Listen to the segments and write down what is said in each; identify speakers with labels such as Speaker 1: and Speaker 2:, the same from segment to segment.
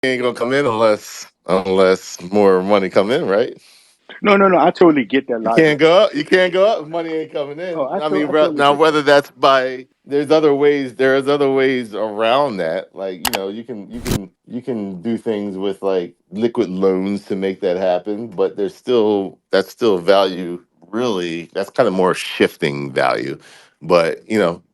Speaker 1: ain't gonna come in unless more money come in, right?
Speaker 2: No. I totally get that
Speaker 1: You
Speaker 2: logic.
Speaker 1: can't go up. You can't go up if money ain't coming
Speaker 2: Oh,
Speaker 1: in. I mean,
Speaker 2: I totally
Speaker 1: now
Speaker 2: get that.
Speaker 1: whether that's by there's other ways. There's other ways around that. Like you can do things with like liquid loans to make that happen. But there's still that's still value. Really, that's kind of more shifting value. But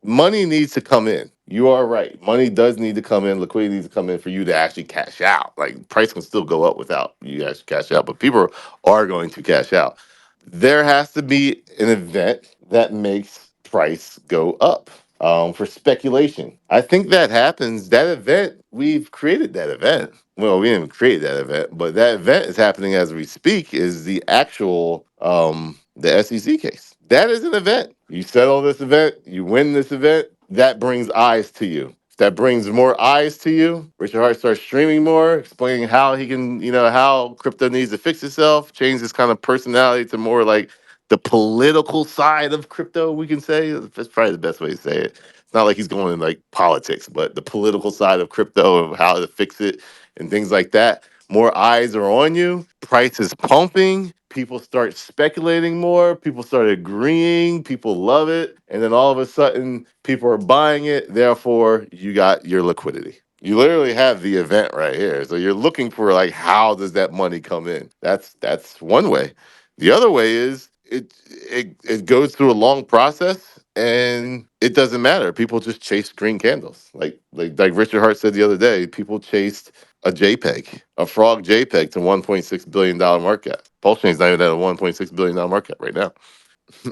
Speaker 1: money needs to come in. You are right. Money does need to come in. Liquidity needs to come in for you to actually cash out. Like price can still go up without you actually cash out, but people are going to cash out. There has to be an event that makes price go up for speculation. I think that happens. That event, we've created that event. Well, we didn't create that event, but that event is happening as we speak. Is the actual the SEC case? That is an event. You settle this event, you win this event. That brings eyes to you. That brings more eyes to you. Richard Hart starts streaming more, explaining how he can, how crypto needs to fix itself, change his kind of personality to more like the political side of crypto, we can say. That's probably the best way to say it. It's not like he's going in like politics, but the political side of crypto of how to fix it and things like that. More eyes are on you. Price is pumping. People start speculating more. People start agreeing. People love it. And then all of a sudden, people are buying it. Therefore, you got your liquidity. You literally have the event right here. So you're looking for like how does that money come in? That's one way. The other way is it goes through a long process and it doesn't matter. People just chase green candles. Like Richard Hart said the other day, people chased a JPEG, a frog JPEG to $1.6 billion market cap. Pulsechain's not even at a $1.6 billion market cap right now.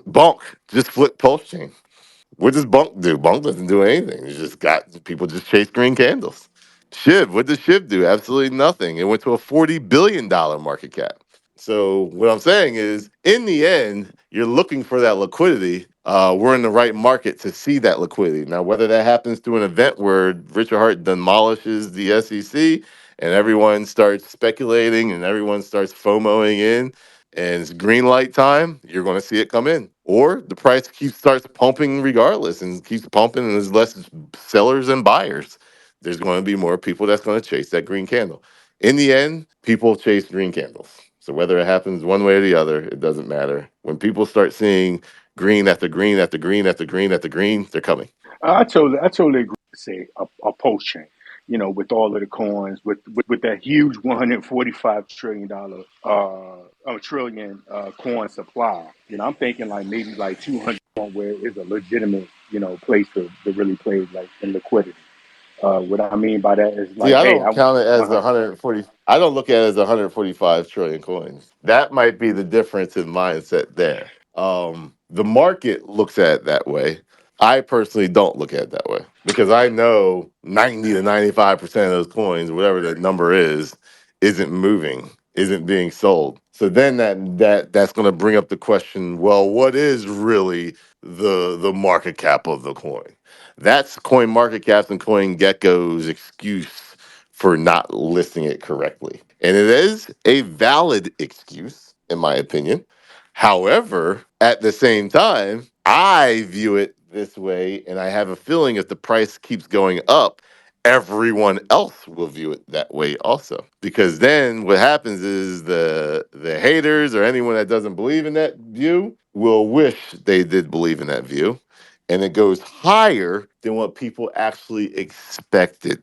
Speaker 1: Bonk just flipped Pulsechain. What does Bonk do? Bonk doesn't do anything. It's just got people just chase green candles. Shiv, what does Shiv do? Absolutely nothing. It went to a $40 billion market cap. So what I'm saying is, in the end, you're looking for that liquidity. We're in the right market to see that liquidity. Now, whether that happens through an event where Richard Hart demolishes the SEC and everyone starts speculating and everyone starts FOMOing in, and it's green light time, you're going to see it come in. Or the price keeps starts pumping regardless and keeps pumping, and there's less sellers and buyers. There's going to be more people that's going to chase that green candle. In the end, people chase green candles. So whether it happens one way or the other, it doesn't matter. When people start seeing green after green after green after green after green, they're coming.
Speaker 2: I totally agree. Say a post chain, with all of the coins, with that huge $145 trillion trillion coin supply. I'm thinking like maybe like 200 where it's a legitimate, place to really play like in liquidity. What I mean by that is
Speaker 1: See,
Speaker 2: like,
Speaker 1: I
Speaker 2: hey,
Speaker 1: don't count it as
Speaker 2: uh-huh.
Speaker 1: 140. I don't look at it as 145 trillion coins. That might be the difference in mindset there. The market looks at it that way. I personally don't look at it that way because I know 90 to 95% of those coins, whatever that number is, isn't moving, isn't being sold. So then that's going to bring up the question, well, what is really the market cap of the coin? That's Coin Market Cap's and Coin Gecko's excuse for not listing it correctly. And it is a valid excuse, in my opinion. However, at the same time, I view it this way, and I have a feeling if the price keeps going up, everyone else will view it that way also. Because then what happens is the haters or anyone that doesn't believe in that view will wish they did believe in that view, and it goes higher than what people actually expected.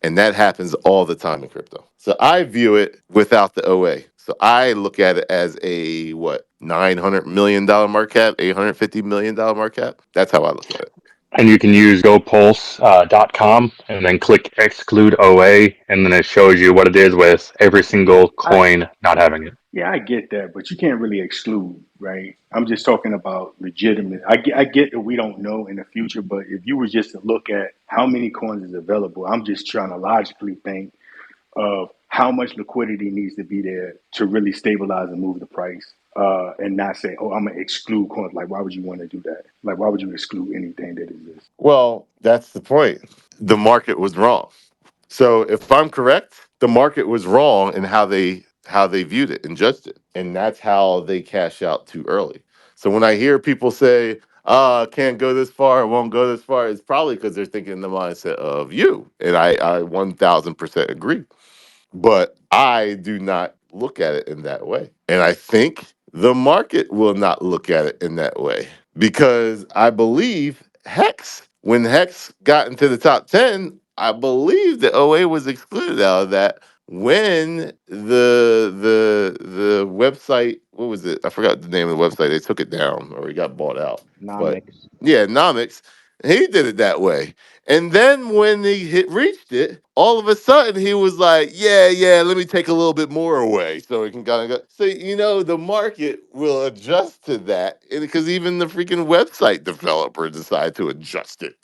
Speaker 1: And that happens all the time in crypto. So I view it without the OA. So I look at it as a what, $900 million market cap, $850 million market cap. That's how I look at it.
Speaker 3: And you can use gopulse.com and then click exclude OA, and then it shows you what it is with every single
Speaker 2: I
Speaker 3: coin not having it.
Speaker 2: Yeah, I get that, but you can't really exclude, right? I'm just talking about legitimate. I get that we don't know in the future, but if you were just to look at how many coins is available, I'm just trying to logically think of how much liquidity needs to be there to really stabilize and move the price, and not say, "Oh, I'm gonna exclude coins." Like, why would you want to do that? Like, why would you exclude anything that exists?
Speaker 1: Well, that's the point. The market was wrong. So if I'm correct, the market was wrong in how they viewed it and judged it. And that's how they cash out too early. So when I hear people say, can't go this far, it won't go this far, it's probably because they're thinking in the mindset of you. And I 1000% agree. But I do not look at it in that way. And I think the market will not look at it in that way because I believe Hex, when Hex got into the top 10, I believe that OA was excluded out of that when the website, what was it? I forgot the name of the website. They took it down or it got bought out. But
Speaker 4: Nomics.
Speaker 1: yeah, Nomics, he did it that way. And then when he reached it, all of a sudden he was like, "Yeah, yeah, let me take a little bit more away, so it can kind of go." So the market will adjust to that, because even the freaking website developer decided to adjust it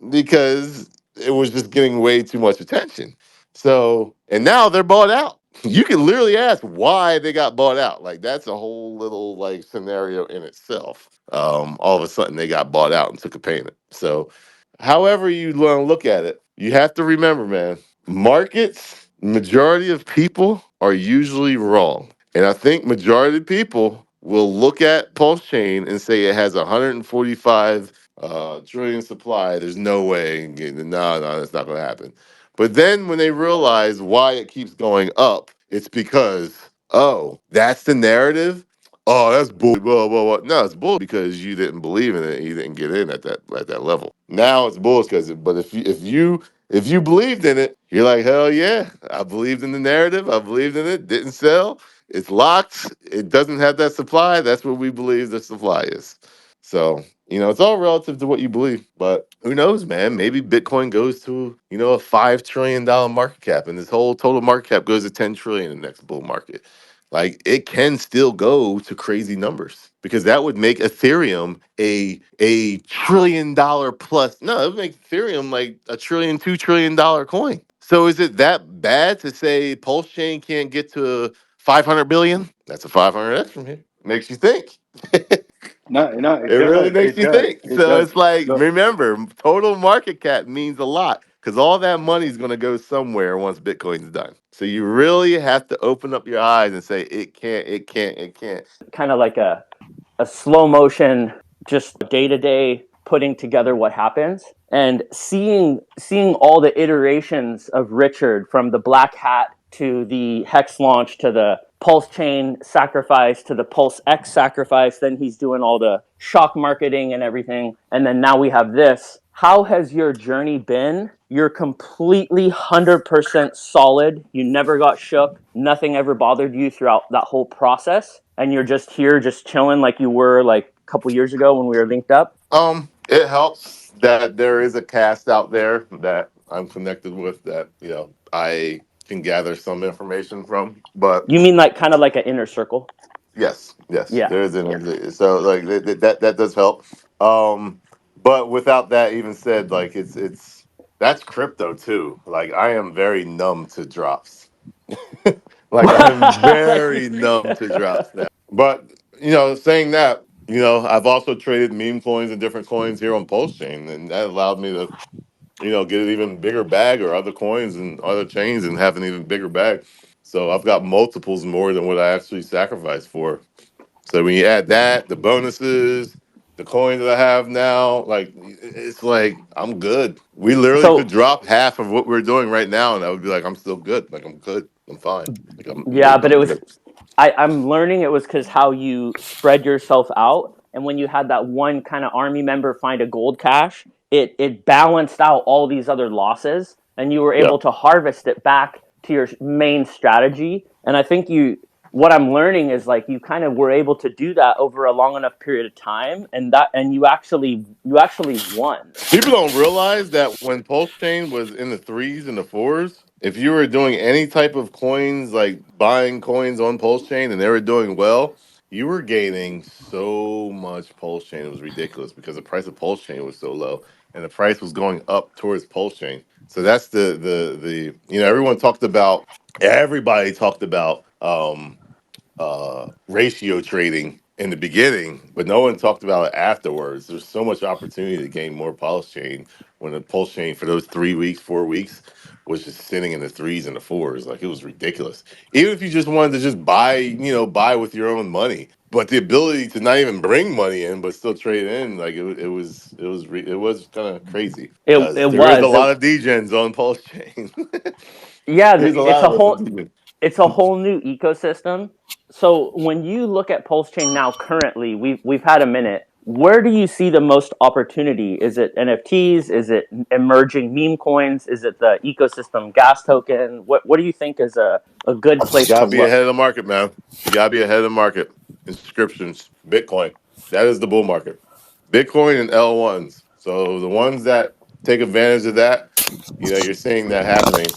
Speaker 1: because it was just getting way too much attention. So, and now they're bought out. You can literally ask why they got bought out. Like that's a whole little like scenario in itself. All of a sudden they got bought out and took a payment. So however you want to look at it, you have to remember, man, markets, majority of people are usually wrong. And I think majority of people will look at Pulse Chain and say it has 145 trillion supply. There's no way. No, no, that's not going to happen. But then when they realize why it keeps going up, it's because, oh, that's the narrative. Oh, that's bull. Blah, blah, blah. No, it's bull because you didn't believe in it. And you didn't get in at that level. Now it's bull because. But if you believed in it, you're like, hell yeah, I believed in the narrative. I believed in it. Didn't sell. It's locked. It doesn't have that supply. That's what we believe the supply is. So it's all relative to what you believe. But who knows, man? Maybe Bitcoin goes to a $5 trillion market cap, and this whole total market cap goes to 10 trillion in the next bull market. Like it can still go to crazy numbers because that would make Ethereum a $1 trillion plus. No, it would make Ethereum like a trillion, $2 trillion coin. So is it that bad to say Pulse Chain can't get to 500 billion? That's a 500x from here. Makes you think.
Speaker 2: No, no,
Speaker 1: It
Speaker 2: it
Speaker 1: really
Speaker 2: does.
Speaker 1: makes
Speaker 2: It
Speaker 1: you
Speaker 2: does.
Speaker 1: think.
Speaker 2: It
Speaker 1: So
Speaker 2: does.
Speaker 1: it's like,
Speaker 2: Look,
Speaker 1: remember, total market cap means a lot because all that money is going to go somewhere once Bitcoin's done. So you really have to open up your eyes and say, it can't, it can't, it can't.
Speaker 4: Kind of like a slow motion, just day to day putting together what happens and seeing all the iterations of Richard from the black hat to the hex launch to the pulse chain sacrifice to the pulse x sacrifice. Then he's doing all the shock marketing and everything, and then now we have this. How has your journey been? You're completely 100% solid. You never got shook. Nothing ever bothered you throughout that whole process. And you're just here, just chilling like you were like a couple years ago when we were linked up.
Speaker 1: It helps that there is a cast out there that I'm connected with that, I can gather some information from. But
Speaker 4: You mean like kind of like an inner circle?
Speaker 1: yes, yes,
Speaker 4: Yeah.
Speaker 1: there is an so like that does help. Um, but without that even said, like it's that's crypto too. Like I am very numb to drops. Like I'm very numb to drops now. But saying that, I've also traded meme coins and different coins here on Pulse Chain, and that allowed me to get an even bigger bag or other coins and other chains and have an even bigger bag. So I've got multiples more than what I actually sacrificed for. So when you add that, the bonuses, the coins that I have now, like it's like I'm good. We literally could
Speaker 4: So
Speaker 1: drop half of what we're doing right now, and I would be like, I'm still good. Like I'm good. I'm fine. Like
Speaker 4: yeah, but it
Speaker 1: I'm
Speaker 4: was
Speaker 1: good.
Speaker 4: I'm learning it was because how you spread yourself out, and when you had that one kind of army member find a gold cache, it balanced out all these other losses, and you were
Speaker 1: Yeah.
Speaker 4: able to harvest it back to your main strategy. And I think what I'm learning is like you kind of were able to do that over a long enough period of time, and you actually won.
Speaker 1: People don't realize that when Pulse Chain was in the threes and the fours, if you were doing any type of coins, like buying coins on Pulse Chain and they were doing well, you were gaining so much Pulse Chain. It was ridiculous because the price of Pulse Chain was so low and the price was going up towards Pulse Chain. So that's the everybody talked about ratio trading in the beginning, but no one talked about it afterwards. There's so much opportunity to gain more pulse chain when the pulse chain for those 3 weeks, 4 weeks was just sitting in the threes and the fours. Like it was ridiculous. Even if you just wanted to just buy, buy with your own money, but the ability to not even bring money in, but still trade in, like it was kind of crazy
Speaker 4: It
Speaker 1: because
Speaker 4: it
Speaker 1: there is a
Speaker 4: was it,
Speaker 1: lot of degens on pulse chain.
Speaker 4: Yeah,
Speaker 1: There's a
Speaker 4: it's
Speaker 1: lot
Speaker 4: a
Speaker 1: of us
Speaker 4: whole
Speaker 1: that do
Speaker 4: it's a whole new ecosystem. So when you look at Pulsechain now currently, we've had a minute. Where do you see the most opportunity? Is it NFTs? Is it emerging meme coins? Is it the ecosystem gas token? What do you think is a good
Speaker 1: You
Speaker 4: place to
Speaker 1: gotta be
Speaker 4: look?
Speaker 1: ahead of the market, man. You gotta be ahead of the market. Inscriptions, Bitcoin. That is the bull market. Bitcoin and L1s. So the ones that take advantage of that, you're seeing that happening.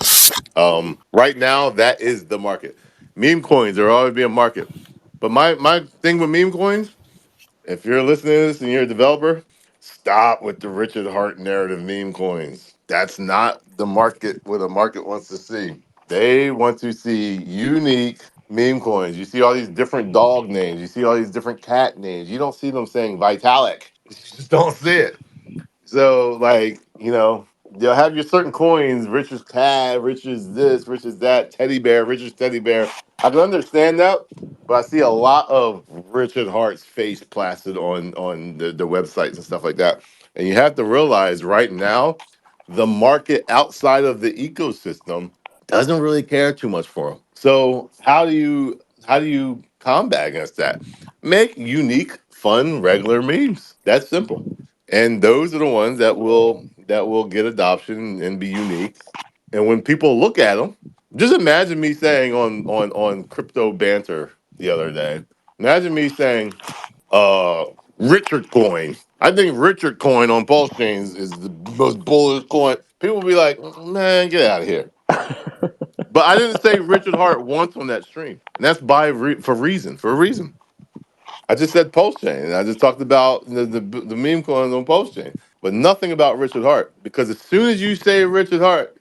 Speaker 1: Right now, that is the market. Meme coins are always be a market. But my thing with meme coins, if you're listening to this and you're a developer, stop with the Richard Hart narrative meme coins. That's not the market what a market wants to see. They want to see unique meme coins. You see all these different dog names. You see all these different cat names. You don't see them saying Vitalik. You just don't see it. So, like, they'll have your certain coins, Richard's cat, Richard's this, Richard's that, teddy bear, Richard's teddy bear. I can understand that, but I see a lot of Richard Hart's face plastered on the websites and stuff like that. And you have to realize right now, the market outside of the ecosystem doesn't really care too much for them. So how do you combat against that? Make unique, fun, regular memes. That's simple, and those are the ones that will get adoption and be unique. And when people look at them, just imagine me saying on crypto banter the other day. Imagine me saying, uh, Richard coin. I think Richard coin on Pulse Chains is the most bullish coin. People will be like, man, get out of here. But I didn't say Richard Hart once on that stream, and that's for a reason. I just said post chain, and I just talked about the meme coins on post chain, but nothing about Richard Hart. Because as soon as you say Richard Hart,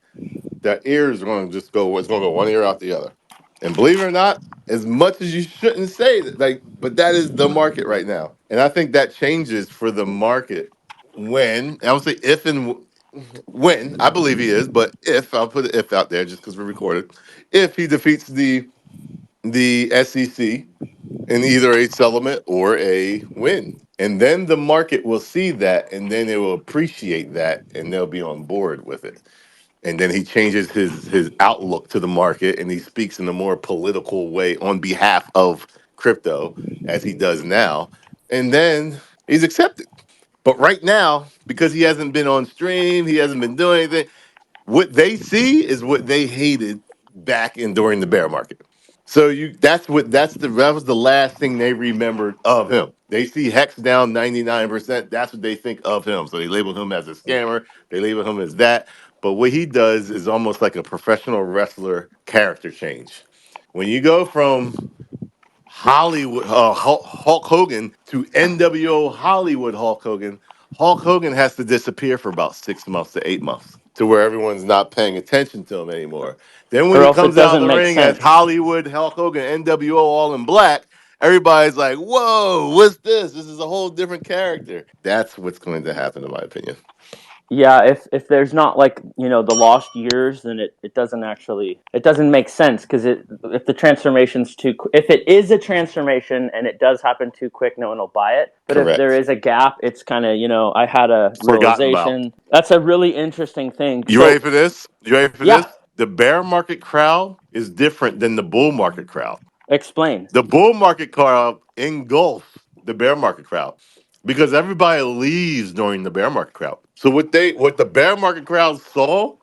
Speaker 1: that ears are going to just go. It's going to go one ear out the other. And believe it or not, as much as you shouldn't say that, but that is the market right now, and I think that changes for the market when I would say if and when I believe he is, but if I'll put an if out there just because we're recorded, if he defeats the SEC in either a settlement or a win. And then the market will see that and then it will appreciate that and they'll be on board with it. And then he changes his outlook to the market and he speaks in a more political way on behalf of crypto as he does now. And then he's accepted. But right now, because he hasn't been on stream, he hasn't been doing anything, what they see is what they hated back in during the bear market. So that was the last thing they remembered of him. They see Hex down 99%. That's what they think of him. So they label him as a scammer. They label him as that. But what he does is almost like a professional wrestler character change. When you go from Hollywood Hulk Hogan to NWO Hollywood Hulk Hogan has to disappear for about 6 months to 8 months to where everyone's not paying attention to him anymore. Then when
Speaker 4: Or
Speaker 1: he
Speaker 4: else it
Speaker 1: comes out of
Speaker 4: doesn't
Speaker 1: the
Speaker 4: make
Speaker 1: ring as
Speaker 4: sense.
Speaker 1: Hollywood Hulk Hogan, NWO all in black, everybody's like, "Whoa, what's this? This is a whole different character." That's what's going to happen, in my opinion.
Speaker 4: Yeah, if there's not like the lost years, then it doesn't actually it doesn't make sense because it if the transformation's if it is a transformation and it does happen too quick, no one will buy it. But if there
Speaker 1: Correct.
Speaker 4: is a gap, it's kind of I had a
Speaker 1: Forgotten about.
Speaker 4: realization. That's a really interesting thing.
Speaker 1: You ready
Speaker 4: So
Speaker 1: for this? You ready for
Speaker 4: yeah,
Speaker 1: this? The bear market crowd is different than the bull market crowd.
Speaker 4: explain.
Speaker 1: The bull market crowd engulfs the bear market crowd because everybody leaves during the bear market crowd. So what the bear market crowd saw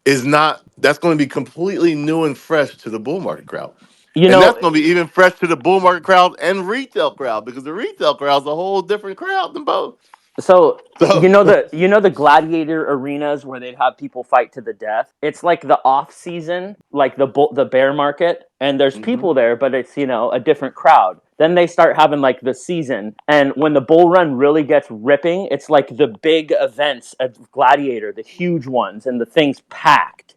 Speaker 1: is not that's going to be completely new and fresh to the bull market crowd.
Speaker 4: You
Speaker 1: And
Speaker 4: know,
Speaker 1: that's going to be even fresh to the bull market crowd and retail crowd because the retail crowd's a whole different crowd than both.
Speaker 4: So
Speaker 1: So
Speaker 4: the gladiator arenas where they'd have people fight to the death. It's like the off season, like the bear market, and there's
Speaker 1: mhm.
Speaker 4: people there, but it's a different crowd. Then they start having like the season, and when the bull run really gets ripping, it's like the big events of gladiator, the huge ones, and the thing's packed.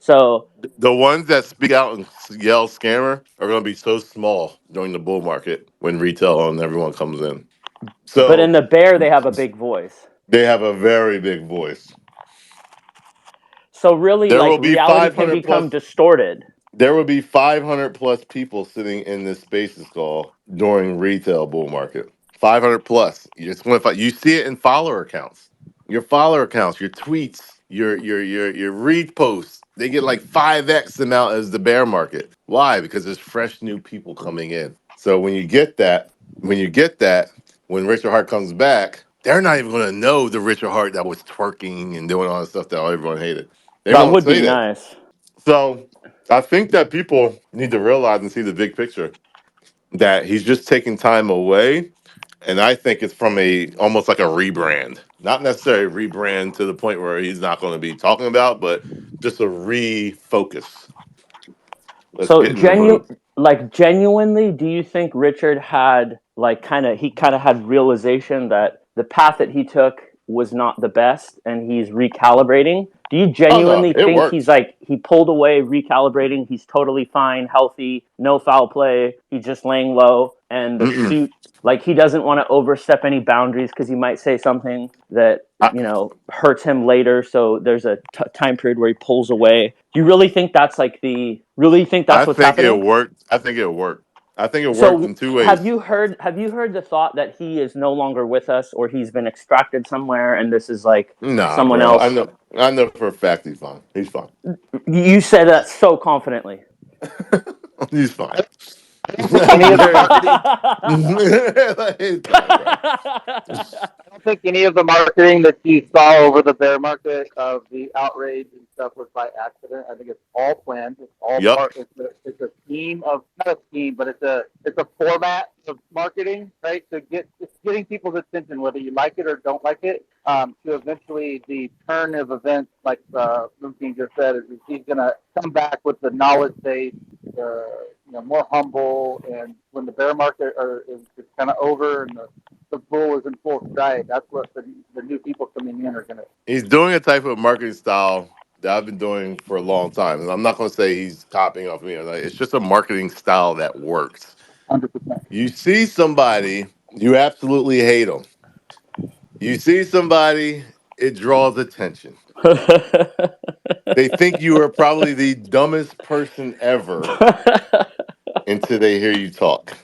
Speaker 4: So,
Speaker 1: The ones that speak out and yell scammer are going to be so small during the bull market when retail and everyone comes in.
Speaker 4: but in
Speaker 1: So
Speaker 4: the bear, they have a big voice.
Speaker 1: they have a very big voice.
Speaker 4: So really,
Speaker 1: There
Speaker 4: like
Speaker 1: will be
Speaker 4: reality can
Speaker 1: 500
Speaker 4: become
Speaker 1: plus.
Speaker 4: distorted.
Speaker 1: There will be 500 plus people sitting in this spaces call during retail bull market. 500 plus. You see it in follower accounts. Your follower accounts, your tweets, your reposts. They get like 5x amount as the bear market. Why? Because there's fresh new people coming in. So when you get that, when Richard Hart comes back, they're not even going to know the Richard Hart that was twerking and doing all the stuff that everyone hated. They
Speaker 4: That
Speaker 1: won't
Speaker 4: would be
Speaker 1: say that.
Speaker 4: nice.
Speaker 1: So I think that people need to realize and see the big picture that he's just taking time away. And I think it's from a almost like a rebrand, not necessarily rebrand to the point where he's not going to be talking about, but just a refocus. Let's
Speaker 4: So
Speaker 1: get in the mode.
Speaker 4: genuinely, do you think Richard had like kind of had realization that the path that he took was not the best and he's recalibrating? Do you
Speaker 1: Oh no,
Speaker 4: genuinely
Speaker 1: it
Speaker 4: think he's
Speaker 1: works.
Speaker 4: like he pulled away recalibrating, he's totally fine, healthy, no foul play, he's just laying low and the
Speaker 1: Mm-mm.
Speaker 4: suit like he doesn't want to overstep any boundaries because he might say something that
Speaker 1: I,
Speaker 4: hurts him later, so there's a time period where he pulls away. Do you really think that's like the really think
Speaker 1: I
Speaker 4: that's what's
Speaker 1: think it
Speaker 4: happening?
Speaker 1: worked. I think it worked. I think it worked
Speaker 4: So
Speaker 1: in two ways.
Speaker 4: have you heard the thought that he is no longer with us or he's been extracted somewhere and this is like
Speaker 1: Nah,
Speaker 4: someone
Speaker 1: bro.
Speaker 4: else?
Speaker 1: I know for a fact he's fine. He's fine.
Speaker 4: You said that so confidently.
Speaker 1: He's fine.
Speaker 5: I don't think any of the marketing.
Speaker 1: He's fine, bro.
Speaker 5: I don't think any of the marketing that you saw over the bear market of the outrage and stuff was by accident. I think it's all planned. It's all
Speaker 1: Yep.
Speaker 5: part. It's a scheme of not a scheme, but it's a format of marketing, right? To get it's getting people's attention, whether you like it or don't like it. To eventually the turn of events, like Lucy just said, is he's going to come back with the knowledge base, more humble, and when the bear market is kind of over and the bull is in full stride, that's what the new people coming in are going to
Speaker 1: He's doing a type of marketing style that I've been doing for a long time. And I'm not going to say he's copying off me. Like, it's just a marketing style that works.
Speaker 5: 100%.
Speaker 1: You see somebody, you absolutely hate them. You see somebody, it draws attention. They think you are probably the dumbest person ever until they hear you talk.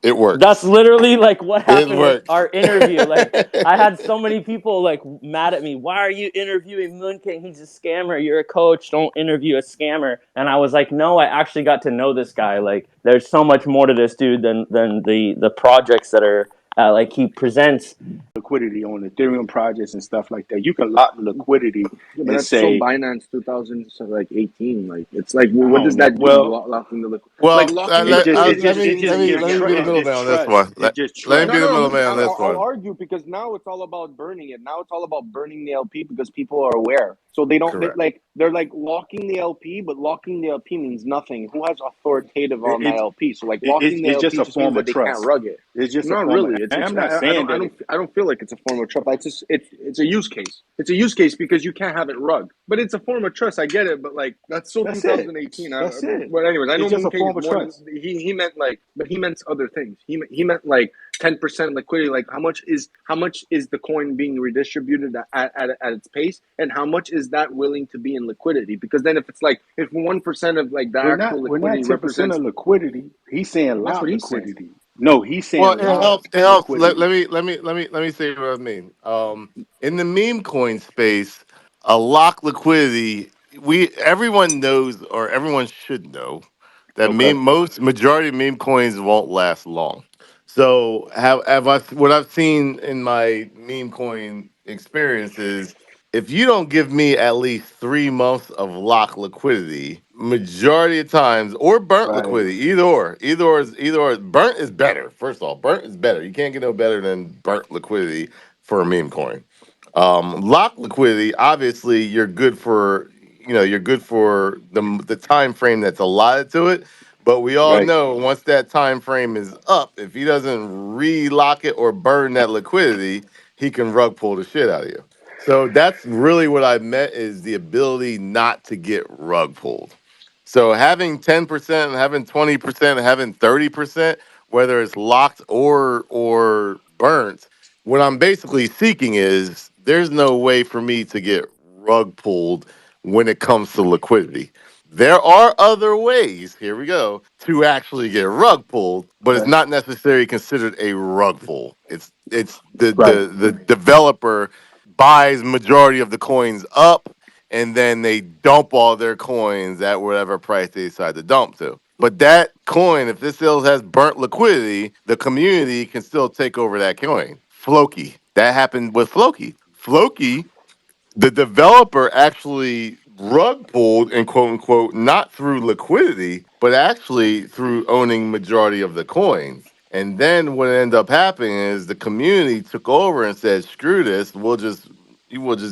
Speaker 1: It
Speaker 4: That's
Speaker 1: works.
Speaker 4: literally like what
Speaker 1: It
Speaker 4: happened with
Speaker 1: works.
Speaker 4: our interview. Like I had so many people like mad at me. Why are you interviewing Moon King? He's a scammer. You're a coach. Don't interview a scammer. And I was like, no, I actually got to know this guy. Like there's so much more to this dude than the projects that are like he presents.
Speaker 2: Liquidity on Ethereum projects and stuff like that. You can lock liquidity
Speaker 6: Yeah, but
Speaker 2: and
Speaker 6: that's so
Speaker 2: say,
Speaker 6: Binance 2018. Like it's like,
Speaker 2: I
Speaker 6: what
Speaker 2: don't
Speaker 6: does
Speaker 2: know.
Speaker 6: that do?
Speaker 2: Well,
Speaker 6: Locking the liquid, like
Speaker 1: Well,
Speaker 6: locking the
Speaker 2: it just it
Speaker 6: liquidity
Speaker 1: let
Speaker 2: just
Speaker 6: is
Speaker 2: it
Speaker 1: me
Speaker 2: just
Speaker 6: is
Speaker 2: gives
Speaker 6: is
Speaker 1: be the
Speaker 2: it's
Speaker 6: trust.
Speaker 1: middleman
Speaker 2: just
Speaker 1: on this
Speaker 2: trust.
Speaker 1: one.
Speaker 2: It's just
Speaker 1: Let me
Speaker 6: No,
Speaker 1: be
Speaker 2: trust.
Speaker 1: the
Speaker 6: no, no.
Speaker 1: middleman on this
Speaker 6: I'll
Speaker 1: one.
Speaker 6: argue because now it's all about burning it. Now it's all about burning the LP because people are aware. So they don't
Speaker 1: Correct.
Speaker 6: they're like locking the LP, but locking the LP means nothing. Who has authoritative on that
Speaker 2: It,
Speaker 6: LP? So like locking the
Speaker 2: it's just
Speaker 6: LP
Speaker 2: a
Speaker 6: just means
Speaker 2: form of
Speaker 6: that they can't
Speaker 2: trust.
Speaker 6: rug it.
Speaker 2: It's just a
Speaker 6: Not
Speaker 2: form of.
Speaker 6: really.
Speaker 2: I'm
Speaker 6: It's
Speaker 2: not
Speaker 6: not.
Speaker 2: saying that.
Speaker 6: I don't feel like it's a form of trust. It's a use case. It's a use case because you can't have it rugged. But it's a form of trust. I get it. But like that's so
Speaker 2: That's it.
Speaker 6: 2018.
Speaker 2: That's it.
Speaker 6: But anyways, I know
Speaker 2: It's just a
Speaker 6: Mooncake is
Speaker 2: form of
Speaker 6: more than
Speaker 2: trust.
Speaker 6: he meant like, but he meant other things. He meant like 10% liquidity. Like how much is the coin being redistributed at its pace, and how much is that willing to be in liquidity? Because then if it's like if 1% of like the actual
Speaker 2: We're not
Speaker 6: liquidity
Speaker 2: 10%
Speaker 6: represents,
Speaker 2: of liquidity. He's saying
Speaker 6: that's what
Speaker 2: lock
Speaker 6: he's saying.
Speaker 2: liquidity. No, he's
Speaker 1: Well,
Speaker 2: saying
Speaker 1: it
Speaker 2: lock
Speaker 1: helps. It helps.
Speaker 2: liquidity.
Speaker 1: Let me say what I mean. In the meme coin space, a lock liquidity. Everyone knows, or everyone should know, that
Speaker 2: Okay.
Speaker 1: most majority of meme coins won't last long. So have I, what I've seen in my meme coin experiences, if you don't give me at least 3 months of lock liquidity, majority of times, or burnt
Speaker 2: Right.
Speaker 1: liquidity, either or. Burnt is better. First of all, burnt is better. You can't get no better than burnt liquidity for a meme coin. Lock liquidity, obviously, you're good for you're good for the time frame that's allotted to it. But we all
Speaker 2: Right.
Speaker 1: know once that time frame is up, if he doesn't relock it or burn that liquidity, he can rug pull the shit out of you. So that's really what I meant is the ability not to get rug pulled. So having 10%, having 20%, having 30%, whether it's locked or burnt, what I'm basically seeking is there's no way for me to get rug pulled when it comes to liquidity. There are other ways, here we go, to actually get rug pulled, but it's
Speaker 2: Right.
Speaker 1: not necessarily considered a rug pull. It's
Speaker 2: Right.
Speaker 1: the developer buys majority of the coins up and then they dump all their coins at whatever price they decide to dump to. But that coin, if this still has burnt liquidity, the community can still take over that coin. Floki. That happened with Floki. Floki, the developer actually rug pulled and quote unquote not through liquidity, but actually through owning majority of the coins. And then what ended up happening is the community took over and said, "Screw this! We'll just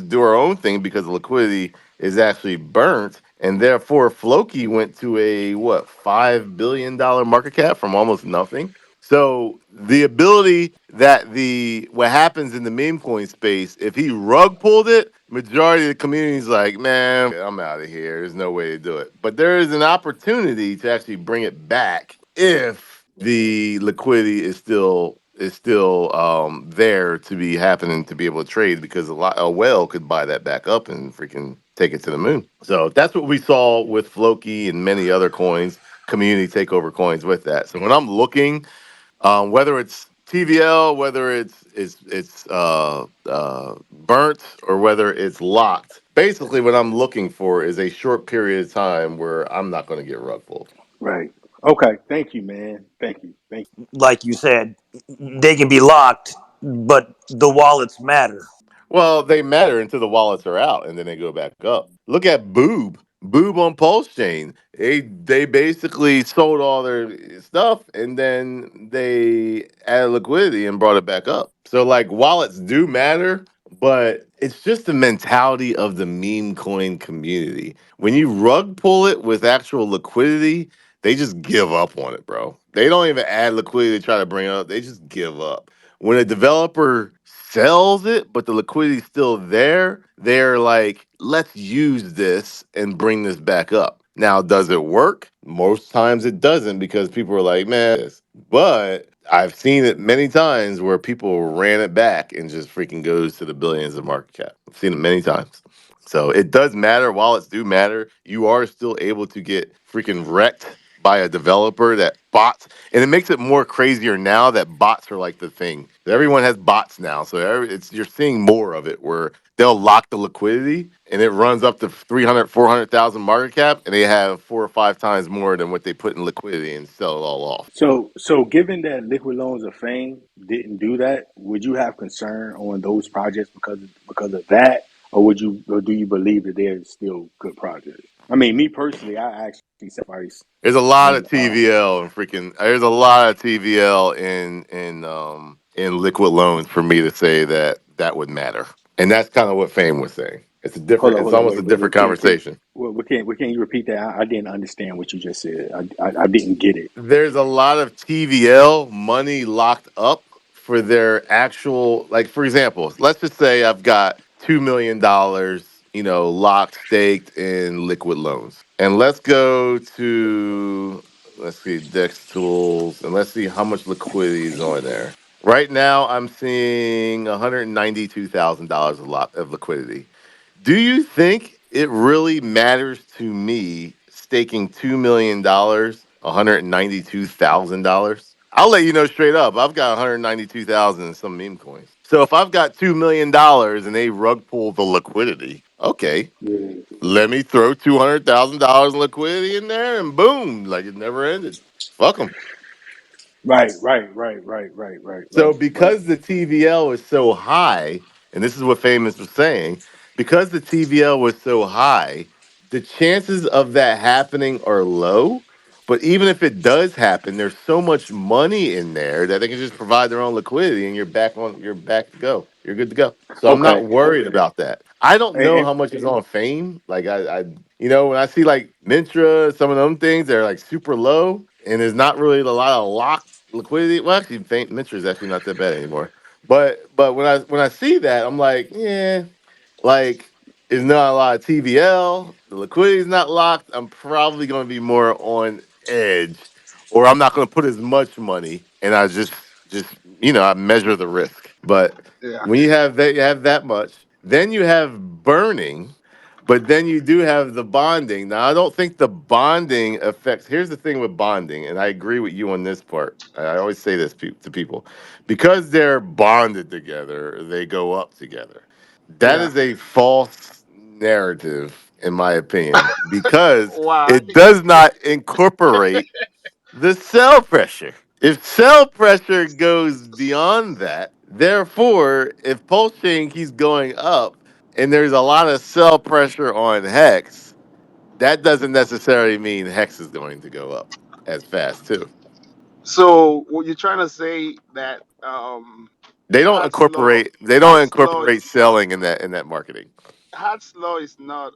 Speaker 1: do our own thing because the liquidity is actually burnt." And therefore, Floki went to a what $5 billion market cap from almost nothing. So the ability that the what happens in the meme coin space, if he rug pulled it, majority of the community is like, man, I'm out of here. There's no way to do it. But there is an opportunity to actually bring it back if the liquidity is still there to be happening to be able to trade because a whale could buy that back up and freaking take it to the moon. So that's what we saw with Floki and many other coins, community takeover coins with that. So when I'm looking whether it's TVL, whether it's burnt, or whether it's locked. Basically, what I'm looking for is a short period of time where I'm not going to get rug pulled.
Speaker 2: Right. Okay. Thank you, man. Thank you. Thank
Speaker 7: Like you said, they can be locked, but the wallets matter.
Speaker 1: Well, they matter until the wallets are out and then they go back up. Look at Boob. Boob on Pulsechain. They basically sold all their stuff and then they added liquidity and brought it back up. So like wallets do matter, but it's just the mentality of the meme coin community. When you rug pull it with actual liquidity, they just give up on it, bro. They don't even add liquidity to try to bring it up. They just give up. When a developer sells it, but the liquidity's still there, they're like, let's use this and bring this back up. Now, does it work? Most times it doesn't because people are like, man, this. But I've seen it many times where people ran it back and just freaking goes to the billions of market cap. I've seen it many times. So it does matter. Wallets do matter. You are still able to get freaking wrecked by a developer that bots, and it makes it more crazier now that bots are like the thing. Everyone has bots now, so it's you're seeing more of it where they'll lock the liquidity and it runs up to 300, 400,000 market cap, and they have 4 or 5 times more than what they put in liquidity and sell it all off.
Speaker 2: so given that Liquid Loans of Fame didn't do that, would you have concern on those projects because of that, or or do you believe that they're still good projects? I mean, me personally, I actually sacrifice
Speaker 1: There's a lot
Speaker 2: on
Speaker 1: of TVL and freaking. There's a lot of TVL in liquid loans for me to say that that would matter, and that's kind of what Fame was saying. It's a different. It's
Speaker 2: hold on,
Speaker 1: almost a
Speaker 2: wait,
Speaker 1: different
Speaker 2: can
Speaker 1: conversation.
Speaker 2: we can't you repeat that? I didn't understand what you just said. I didn't get it.
Speaker 1: There's a lot of TVL money locked up for their actual, like for example, let's just say I've got $2 million, locked, staked in liquid loans, and let's see Dex tools, and let's see how much liquidity is on there. Right now, I'm seeing $192,000 a lot of liquidity. Do you think it really matters to me staking $2 million, $192,000? I'll let you know straight up. I've got 192,000 in some meme coins. So if I've got $2 million and they rug pull the liquidity, okay,
Speaker 2: Yeah.
Speaker 1: let me throw $200,000 in liquidity in there, and boom, like it never ended. Fuck them. So
Speaker 2: Right.
Speaker 1: because the TVL is so high, and this is what Famous was saying, because the TVL was so high, the chances of that happening are low. But even if it does happen, there's so much money in there that they can just provide their own liquidity, and you're back to go. You're good to go. So I'm not
Speaker 2: Okay.
Speaker 1: worried about that. I don't know
Speaker 2: And,
Speaker 1: how much is on Fame. Like when I see like Mintra, some of them things, they're like super low, and there's not really a lot of locked liquidity. Well, actually, faint Mintra is actually not that bad anymore. But when I see that, I'm like, yeah, like there's not a lot of TVL. The liquidity is not locked. I'm probably going to be more on edge, or I'm not going to put as much money, and I just I measure the risk. But
Speaker 6: Yeah.
Speaker 1: when you have that much, then you have burning. But then you do have the bonding. Now, I don't think the bonding affects. Here's the thing with bonding, and I agree with you on this part. I always say this to people because they're bonded together, they go up together. That
Speaker 6: Yeah.
Speaker 1: is a false. narrative, in my opinion, because
Speaker 8: Why?
Speaker 1: it does not incorporate the sell pressure. If sell pressure goes beyond that, therefore, if pulse chain keeps going up and there's a lot of sell pressure on hex, that doesn't necessarily mean hex is going to go up as fast too.
Speaker 8: So what you're trying to say that
Speaker 1: They don't
Speaker 8: Hart's law
Speaker 1: incorporate selling in that marketing.
Speaker 8: Hart's law is not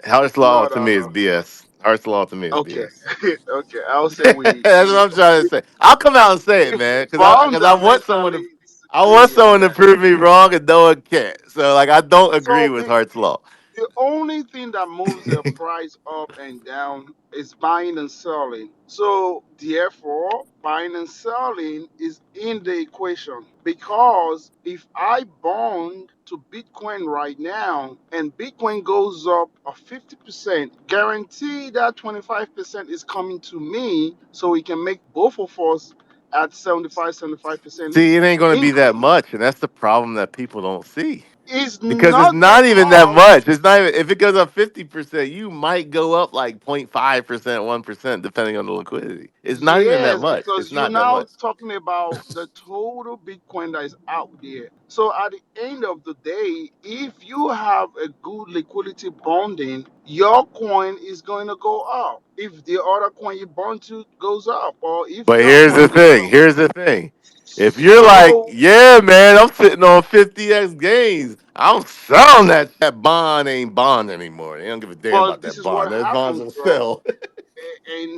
Speaker 1: Hart's
Speaker 8: it's
Speaker 1: law
Speaker 8: not
Speaker 1: to me is BS. Hart's law to me is
Speaker 8: okay.
Speaker 1: BS.
Speaker 8: Okay, I'll say
Speaker 1: That's what I'm trying to say. I'll come out and say it, man, because I want someone to
Speaker 8: fundamentally disagree on that.
Speaker 1: prove me wrong, and no one can. So like I don't agree
Speaker 8: So
Speaker 1: with Hart's law.
Speaker 8: the only thing that moves the price up and down is buying and selling. So therefore, buying and selling is in the equation because if I bond to Bitcoin right now and Bitcoin goes up a 50%, guarantee that 25% is coming to me so we can make both of us at 75%
Speaker 1: See, it ain't going to be that
Speaker 8: increase.
Speaker 1: much, and that's the problem that people don't see.
Speaker 8: Is
Speaker 1: Because it's
Speaker 8: not that
Speaker 1: not even that
Speaker 8: much.
Speaker 1: much. It's not even if it goes up 50%, you might go up like 0.5%, 1%, depending on the liquidity. It's not even that
Speaker 8: Yes,
Speaker 1: much. It's
Speaker 8: because you're
Speaker 1: not that
Speaker 8: now
Speaker 1: much.
Speaker 8: talking about the total Bitcoin that is out there. So at the end of the day, if you have a good liquidity bonding, your coin is going to go up. If the other coin you bond to goes up, or if
Speaker 1: But
Speaker 8: your
Speaker 1: here's the
Speaker 8: coin goes
Speaker 1: thing.
Speaker 8: up.
Speaker 1: Here's the thing. If you're like,
Speaker 8: So,
Speaker 1: yeah, man, I'm sitting on 50x gains, I'm selling that bond ain't bond anymore. They don't give a damn
Speaker 8: but
Speaker 1: about
Speaker 8: this
Speaker 1: that
Speaker 8: is what
Speaker 1: bond. That bond's
Speaker 8: happens,
Speaker 1: gonna
Speaker 8: bro.
Speaker 1: sell.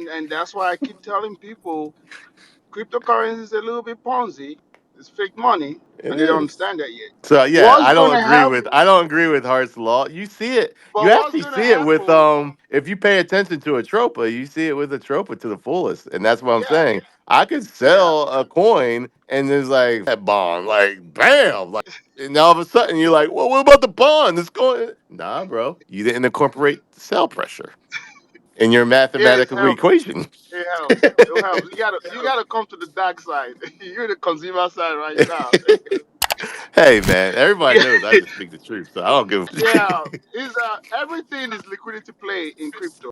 Speaker 8: And that's why I keep telling people cryptocurrency is a little bit Ponzi. It's fake money,
Speaker 1: It
Speaker 8: and they don't
Speaker 1: is.
Speaker 8: understand that yet.
Speaker 1: So yeah,
Speaker 8: What's going to happen?
Speaker 1: I don't agree with Hart's law. You see it. You
Speaker 8: But what's
Speaker 1: actually
Speaker 8: going to
Speaker 1: see it with
Speaker 8: happen?
Speaker 1: if you pay attention to a tropa, you see it with a tropa to the fullest. And that's what I'm
Speaker 8: Yeah,
Speaker 1: saying. I could
Speaker 8: yeah.
Speaker 1: sell a coin and there's like that bond, like bam, like and all of a sudden you're like, well, what about the bond? It's going nah, bro. You didn't incorporate the sell pressure in your
Speaker 8: Yeah, it
Speaker 1: mathematical
Speaker 8: helps.
Speaker 1: equation.
Speaker 8: It helps. It helps. You gotta come to the dark side. You're the consumer side right now.
Speaker 1: Hey man, everybody
Speaker 8: Yeah,
Speaker 1: knows I just speak the truth, so I don't give
Speaker 8: yeah. Is everything is liquidity play in crypto.